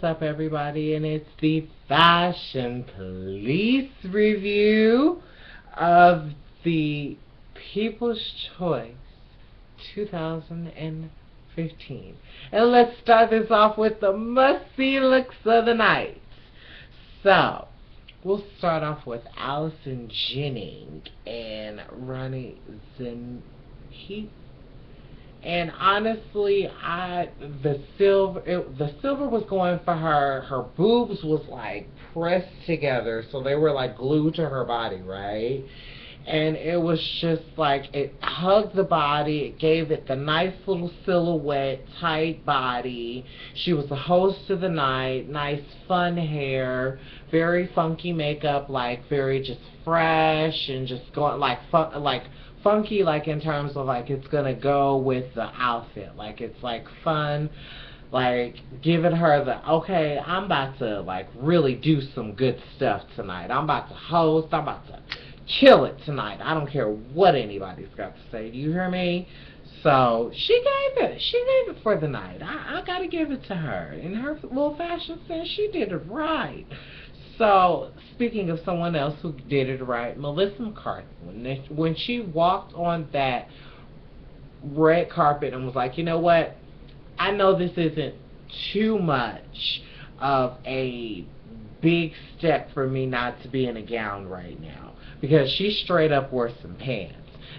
what's up, everybody? And it's the Fashion Police review of the People's Choice 2015. And let's start this off with the must-see looks of the night. So, we'll start off with Allison Jennings and Ronnie Zenheath. And honestly, the silver was going for her. Her boobs was like pressed together, so they were like glued to her body, right? And it was just like, it hugged the body. It gave it the nice little silhouette, tight body. She was the host of the night. Nice, fun hair, very funky makeup, like very just fresh and just going like funky, like in terms of like it's gonna go with the outfit, like it's like fun, like giving her the, okay, I'm about to like really do some good stuff tonight. I'm about to host. I'm about to kill it tonight. I don't care what anybody's got to say. Do you hear me? So she gave it. She gave it for the night. I gotta give it to her. In her little fashion sense, she did it right. So, speaking of someone else who did it right, Melissa McCart, when she walked on that red carpet and was like, you know what, I know this isn't too much of a big step for me not to be in a gown right now, because she straight up wore some pants.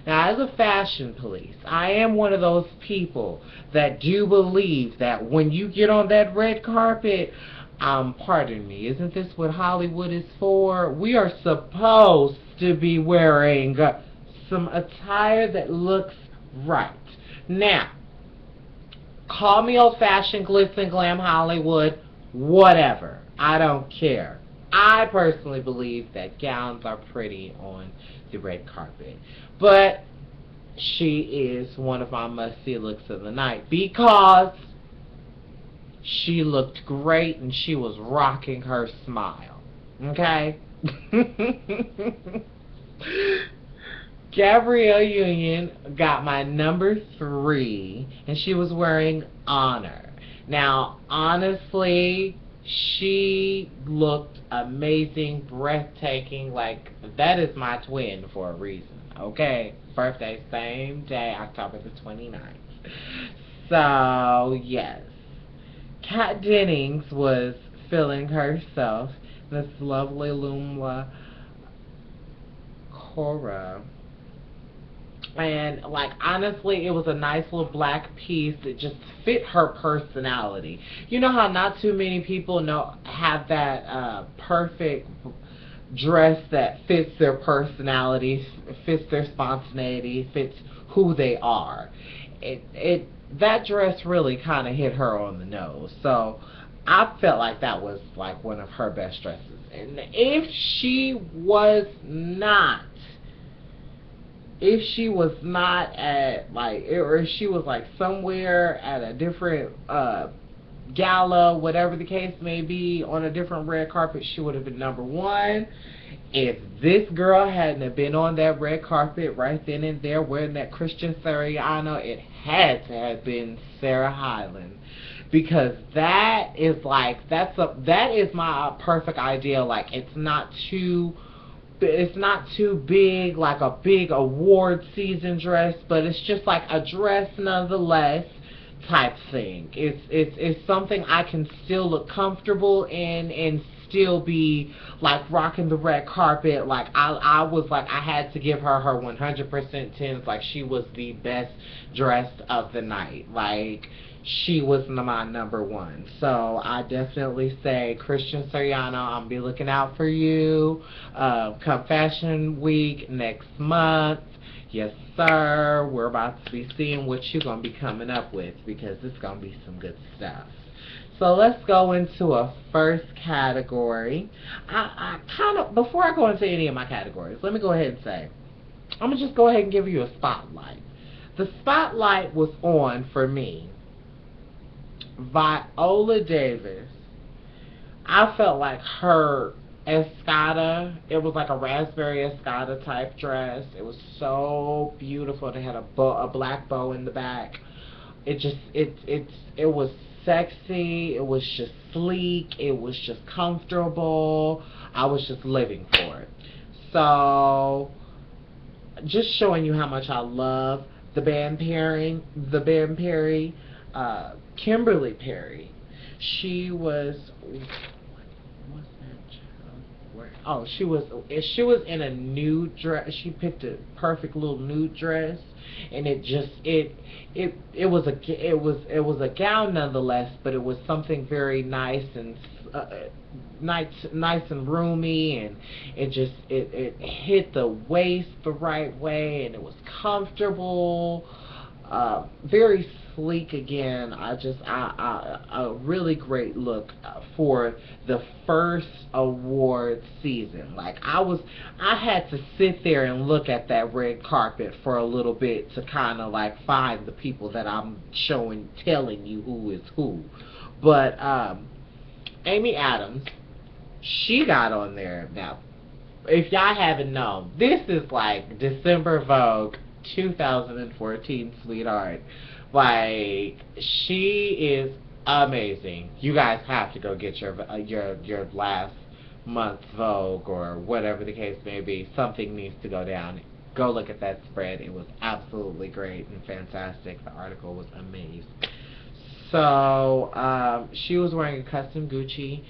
Now, as a fashion police, I am one of those people that do believe that when you get on that red carpet, pardon me, isn't this what Hollywood is for? We are supposed to be wearing some attire that looks right. Now, call me old-fashioned, glitz and glam Hollywood, whatever. I don't care. I personally believe that gowns are pretty on the red carpet. But she is one of my must-see looks of the night because she looked great and she was rocking her smile. Okay? Gabrielle Union got my number 3, and she was wearing Honor. Now, honestly, she looked amazing, breathtaking. Like, that is my twin for a reason. Okay? Birthday, same day, October the 29th. So, yes. Kat Dennings was feeling herself. This lovely Lumla Cora. And, like, honestly, it was a nice little black piece that just fit her personality. You know how not too many people have that perfect dress that fits their personality, fits their spontaneity, fits who they are. That dress really kind of hit her on the nose. So I felt like that was like one of her best dresses. And if she was not at like, or if she was like somewhere at a different gala, whatever the case may be, on a different red carpet, she would have been number 1. If this girl hadn't have been on that red carpet right then and there wearing that Christian Siriano, it had to have been Sarah Hyland, because that is like, that is my perfect idea. Like, it's not too big, like a big award season dress, but it's just like a dress nonetheless type thing. It's something I can still look comfortable in and still be like rocking the red carpet. Like I was like, I had to give her 100% tens. Like, she was the best dressed of the night. Like, she was my number 1. So I definitely say, Christian Siriano, I'll be looking out for you come Fashion Week next month. Yes, sir. We're about to be seeing what you're going to be coming up with, because it's going to be some good stuff. So let's go into a first category. I kind of, before I go into any of my categories, let me go ahead and say, I'm going to just go ahead and give you a spotlight. The spotlight was on, for me, Viola Davis. I felt like her Escada, it was like a raspberry Escada type dress. It was so beautiful. It had a black bow in the back. It was sexy. It was just sleek. It was just comfortable. I was just living for it. So, just showing you how much I love the band pairing, Kimberly Perry. She was, what's that child? Oh, she was in a nude dress. She picked a perfect little nude dress, and it was a gown nonetheless, but it was something very nice and nice and roomy, and it hit the waist the right way, and it was comfortable, very sleek again. A really great look for the first award season. Like, I had to sit there and look at that red carpet for a little bit to kind of like find the people that I'm telling you who is who. But Amy Adams, she got on there. Now, if y'all haven't known, this is like December Vogue 2014, sweetheart. Like, she is amazing. You guys have to go get your last month's Vogue or whatever the case may be. Something needs to go down. Go look at that spread. It was absolutely great and fantastic. The article was amazing. So, she was wearing a custom Gucci.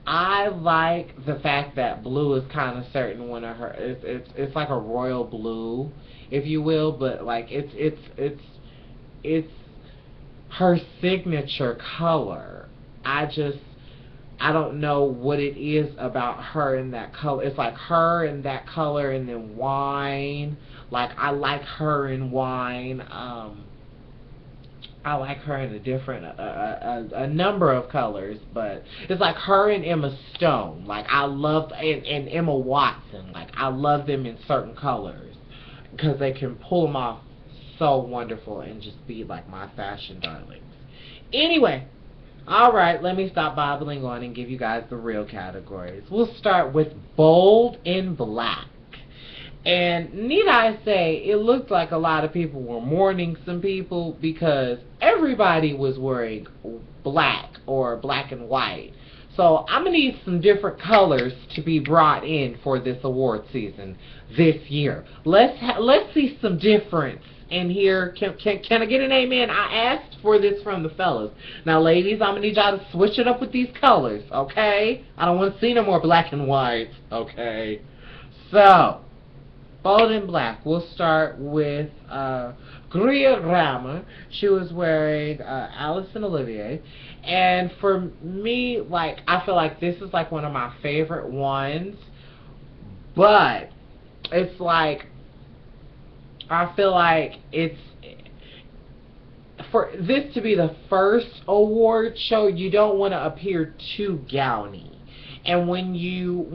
I like the fact that blue is kind of certain one of her. It's like a royal blue, if you will, but like it's her signature color. I don't know what it is about her in that color. It's like her in that color, and then wine. Like, I like her in wine. I like her in a number of colors, but it's like her and Emma Stone. Like, I love, and Emma Watson. Like, I love them in certain colors because they can pull them off so wonderful and just be like my fashion darlings. Anyway, alright, let me stop babbling on and give you guys the real categories. We'll start with bold in black. And need I say, it looked like a lot of people were mourning some people because everybody was wearing black or black and white. So I'm going to need some different colors to be brought in for this award season this year. Let's see some difference in here. Can I get an amen? I asked for this from the fellas. Now, ladies, I'm going to need y'all to switch it up with these colors, okay? I don't want to see no more black and white, okay? So, bold in black. We'll start with Greer Grammer. She was wearing Allison Olivier. And for me, like, I feel like this is like one of my favorite ones. But it's like, I feel like it's, for this to be the first award show, you don't want to appear too gowny. And when you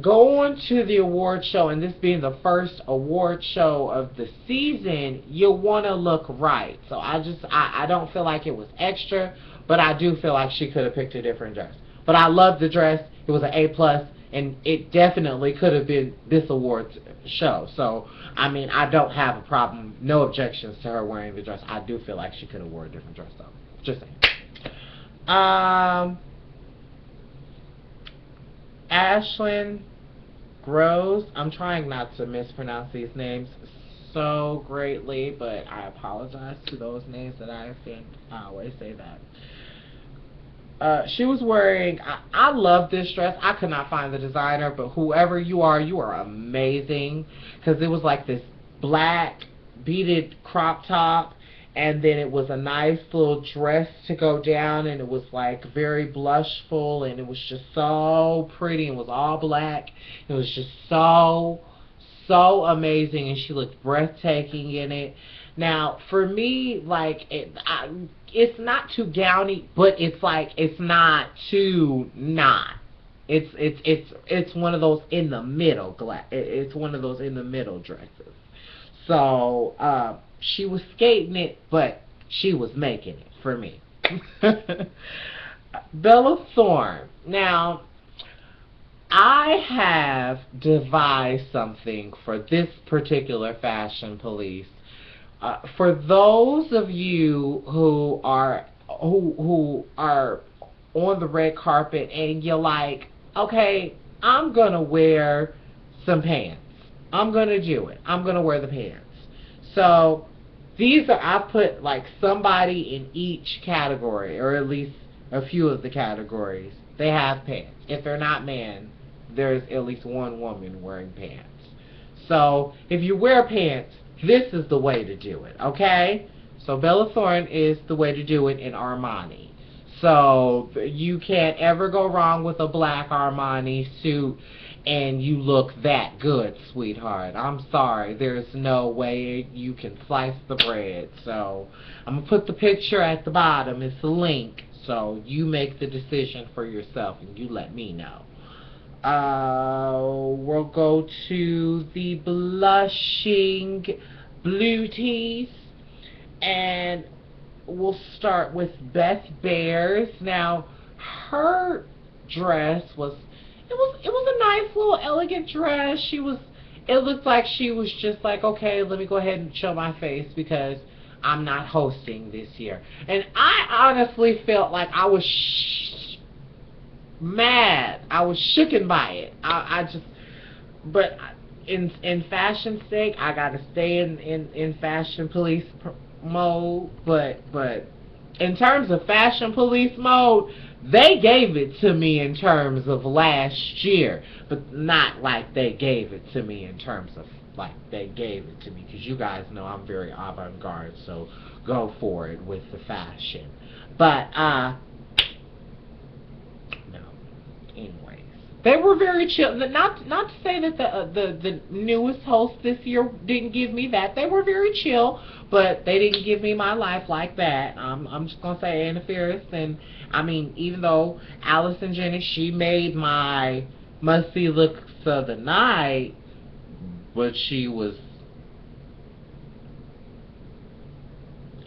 go on to the award show, and this being the first award show of the season, you'll want to look right. So I don't feel like it was extra, but I do feel like she could have picked a different dress. But I love the dress. It was an A+, and it definitely could have been this awards show. So, I mean, I don't have a problem, no objections to her wearing the dress. I do feel like she could have worn a different dress, though. Just saying. Ashlyn Groves. I'm trying not to mispronounce these names so greatly, but I apologize to those names that I offend. I always say that. She was wearing, I love this dress. I could not find the designer, but whoever you are amazing, because it was like this black beaded crop top, and then it was a nice little dress to go down, and it was like very blushful, and it was just so pretty. It was all black. It was just so amazing, and she looked breathtaking in it. Now, for me, like, it's not too gowny, but it's like, it's not too not. It's one of those in the middle it's one of those in the middle dresses. So, she was skating it, but she was making it for me. Bella Thorne. Now, I have devised something for this particular fashion police For those of you who are on the red carpet and you're like, okay, I'm gonna wear some pants. I'm gonna do it. I'm gonna wear the pants. So I put like somebody in each category, or at least a few of the categories. They have pants. If they're not men, there's at least one woman wearing pants. So if you wear pants, this is the way to do it, okay? So Bella Thorne is the way to do it in Armani. So you can't ever go wrong with a black Armani suit and you look that good, sweetheart. I'm sorry. There's no way you can slice the bread. So I'm going to put the picture at the bottom. It's a link. So you make the decision for yourself and you let me know. We'll go to the blushing blue tees, and we'll start with Beth Behrs. Now, her dress was a nice little elegant dress. It looked like she was just like, okay, let me go ahead and show my face because I'm not hosting this year. And I honestly felt like I was mad. I was shooken by it. But in fashion sake, I gotta stay in fashion police mode. But in terms of fashion police mode, they gave it to me in terms of last year, but not like they gave it to me in terms of like they gave it to me, because you guys know I'm very avant-garde, so go for it with the fashion. But anyways, they were very chill. Not to say that the newest host this year didn't give me that. They were very chill, but they didn't give me my life like that. I'm just gonna say interference. And I mean, even though Allison Jennings, she made my must-see looks of the night, but she was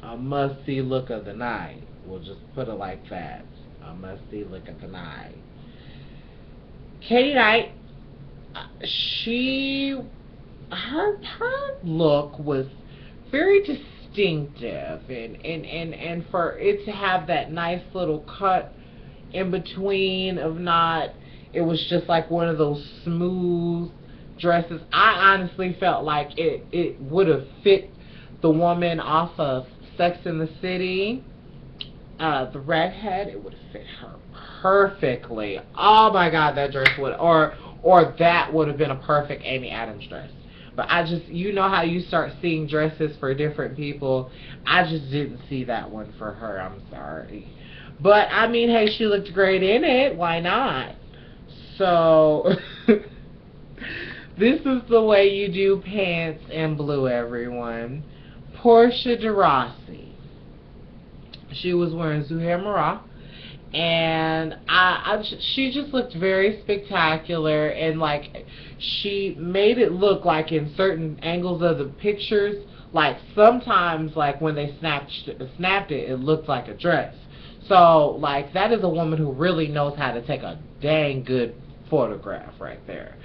a must-see look of the night. We'll just put it like that. A must-see look of the night. Katie Knight, her look was very distinctive, and for it to have that nice little cut in between of not, it was just like one of those smooth dresses. I honestly felt like it would have fit the woman off of Sex and the City, the redhead. It would have fit her perfectly. Oh my God, that dress would, or that would have been a perfect Amy Adams dress. But I just, you know how you start seeing dresses for different people. I just didn't see that one for her. I'm sorry. But I mean, hey, she looked great in it. Why not? So this is the way you do pants in blue, everyone. Portia de Rossi. She was wearing Zuhair Mara. And she just looked very spectacular, and like she made it look like in certain angles of the pictures, like sometimes like when they snapped it, it looked like a dress. So like that is a woman who really knows how to take a dang good photograph right there.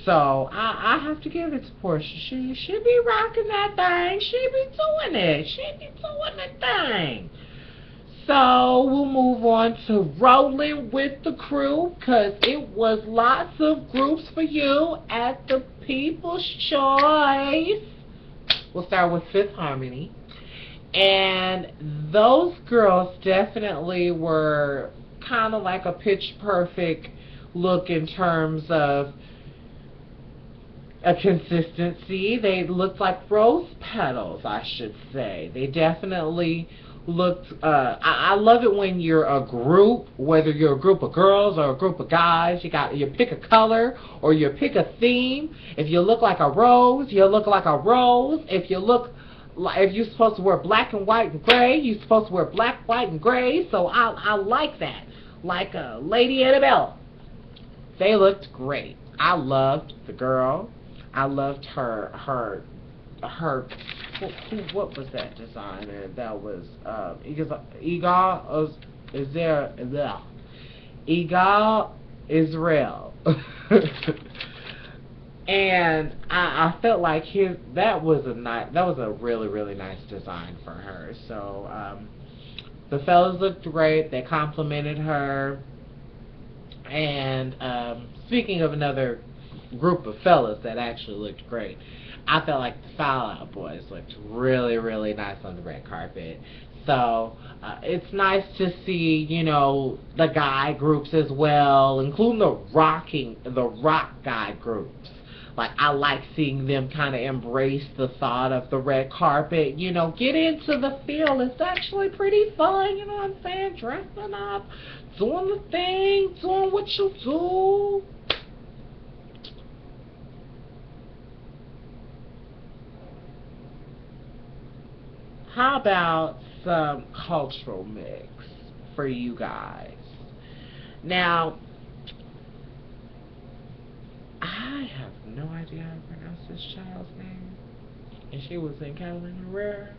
So I have to give it to Portia. She be rocking that thing. She be doing it. She be doing the thing. So we'll move on to Rolling with the Crew, because it was lots of groups for you at the People's Choice. We'll start with Fifth Harmony. And those girls definitely were kind of like a pitch perfect look in terms of a consistency. They looked like rose petals, I should say. They definitely looked, I love it when you're a group, whether you're a group of girls or a group of guys, you pick a color or you pick a theme. If you look like a rose, you look like a rose. If you're supposed to wear black and white and gray, you're supposed to wear black, white, and gray. So I like that. Like Lady Annabelle. They looked great. I loved the girl. I loved her what was that designer? That was Egal Israel. And I felt like that was a really, really nice design for her. So the fellas looked great. They complimented her. And speaking of another group of fellas that actually looked great, I felt like the Fallout Boys looked really, really nice on the red carpet. So it's nice to see, you know, the guy groups as well, including the rock guy groups. Like, I like seeing them kind of embrace the thought of the red carpet, you know, get into the feel. It's actually pretty fun, you know what I'm saying? Dressing up, doing the thing, doing what you do. How about some cultural mix for you guys? Now, I have no idea how to pronounce this child's name, and she was in Carolina Herrera,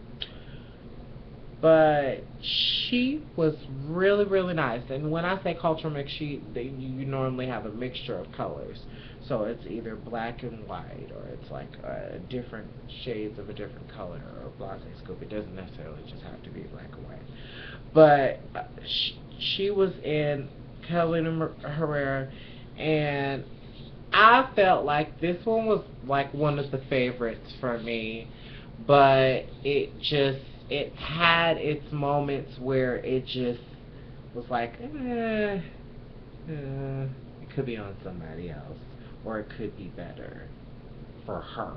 but she was really, really nice. And when I say cultural mix, you normally have a mixture of colors, so it's either black and white, or it's like different shades of a different color, or blase scoop. It doesn't necessarily just have to be black and white. But she was in Carolina Herrera, and I felt like this one was like one of the favorites for me, but it had its moments where it just was like, it could be on somebody else, or it could be better for her.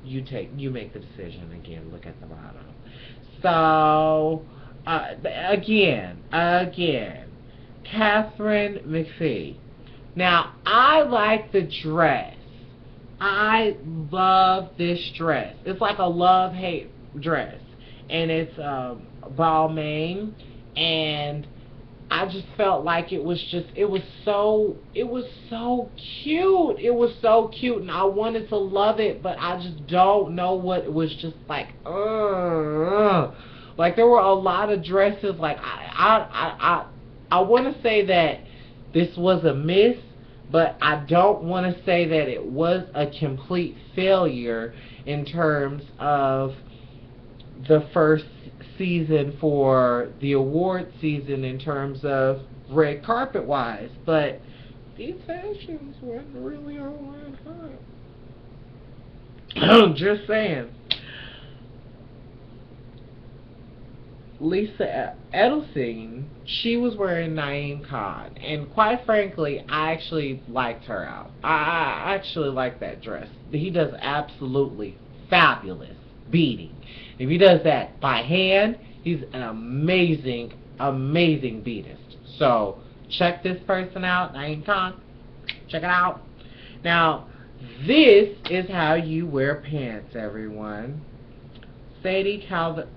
You make the decision. Again, look at the bottom. So again, Catherine McPhee. Now, I like the dress. I love this dress. It's like a love-hate dress. And it's Balmain. And I just felt like it was so cute. It was so cute. And I wanted to love it, but I just don't know what it was just like, like there were a lot of dresses. Like I want to say that this was a miss, but I don't want to say that it was a complete failure in terms of the first season for the award season in terms of red carpet wise. But these fashions weren't really all that hot. Just saying. Lisa Edelstein, she was wearing Naeem Khan, and quite frankly, I actually liked her out. I actually like that dress. He does absolutely fabulous beading. If he does that by hand, he's an amazing, amazing beadist. So check this person out, Naeem Khan. Check it out. Now, this is how you wear pants, everyone. Sadie Calva,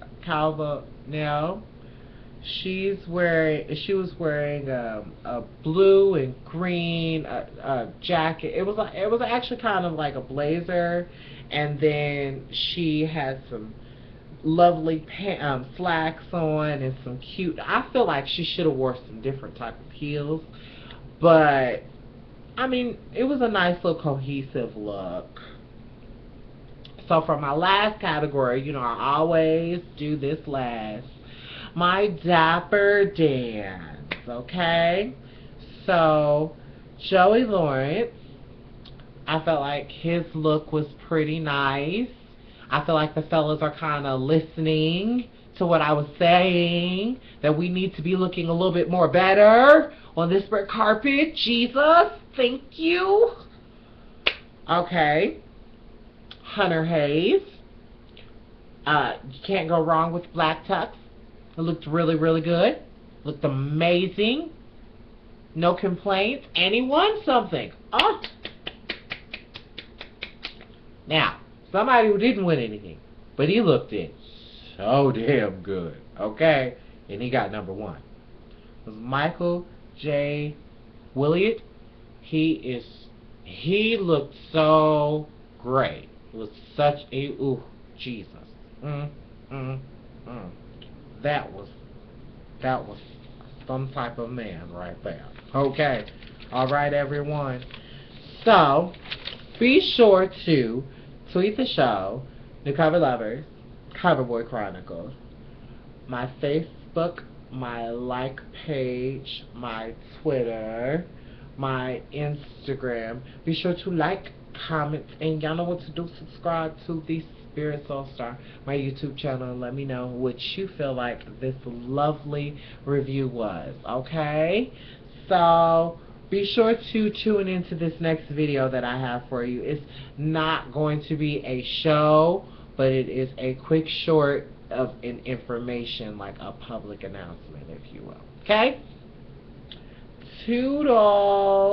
she was wearing a blue and green jacket. It was actually kind of like a blazer, and then she had some lovely slacks on and some cute. I feel like she should have wore some different type of heels, but I mean, it was a nice little cohesive look. So for my last category, you know, I always do this last. My Dapper Dans, okay? So, Joey Lawrence, I felt like his look was pretty nice. I feel like the fellas are kind of listening to what I was saying, that we need to be looking a little bit more better on this red carpet. Jesus, thank you. Okay. Hunter Hayes. You can't go wrong with black tux. It looked really, really good. Looked amazing. No complaints. And he won something. Oh. Now, somebody who didn't win anything, but he looked in so damn good. Okay? And he got number one. It was Michael J. Williott. He looked so great. It was such a, ooh, Jesus. That was some type of man right there. Okay. Alright, everyone. So, be sure to tweet the show, The Cover Lovers, CoverBoi Chronicles, my Facebook, my like page, my Twitter, my Instagram. Be sure to like, comment, and y'all know what to do. Subscribe to The Spirit Soul Star, my YouTube channel, and let me know what you feel like this lovely review was, okay? So, be sure to tune into this next video that I have for you. It's not going to be a show, but it is a quick short of an information, like a public announcement, if you will. Okay? Toodles.